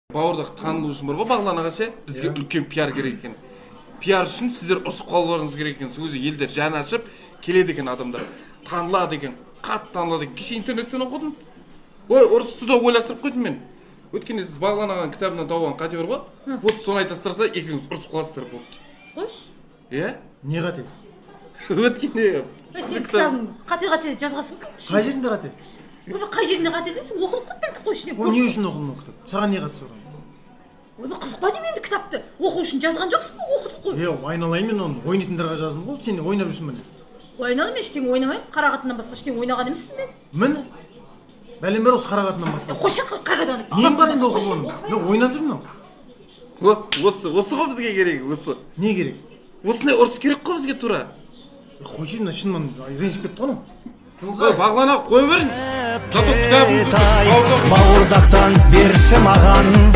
Бауырдақ танылу үшін бар ғой Бағлан аға ше, бізге үлкен пиар керек екен. Пиар үшін сіздер ұрысып қалуларыңыз керек екен. Өзі елдер жаны ашып келеді екен адамдар. Танылады екен, қатты танылады екен. Кеше интернеттен оқыдым. Ой, ұрысты да ойластырып қойдым мен. Өткенде сіз Бағлан ағаның кітабынан тауған қате бар ғой. Вот соны айтасыздар да екеуіңіз ұрысып қаласыздар болды. Қойш? Иә? Не қате? Өткенде сен кітабың қате жазғансың ба? Қай жерінде қате? Қай жерінде қате дейсің? Оқылып кетті қой ішіне. Ол не үшін оқылды ол кітап? Саған не қатысы бар? Ойбай қызықпа деймін енді кітапты. Оқу үшін жазған жоқсың ба? Оқыдық қой. Айналайын мен оны ойнайтындарға жаздым ғой. Сен ойнап жүрсің міне. Ойнадым, ештеңе ойнамаймын. Қарағатынан басқа ештеңе ойнаған емеспін мен. Міне. Бәлем бер осы қарағатынан бастап. Қойшы қағадан. Мен бар енді оқып оны. Мен ойнап жүрмін. осы ғой бізге керек, осы. Не керек? Осындай ұрыс керек қой бізге тура. Қойшы мына шынымен ренжіп кетті ғой анау. Бағлан аға қоя беріңіз. Зато кітабыңызды Бауырдақтан берші маған.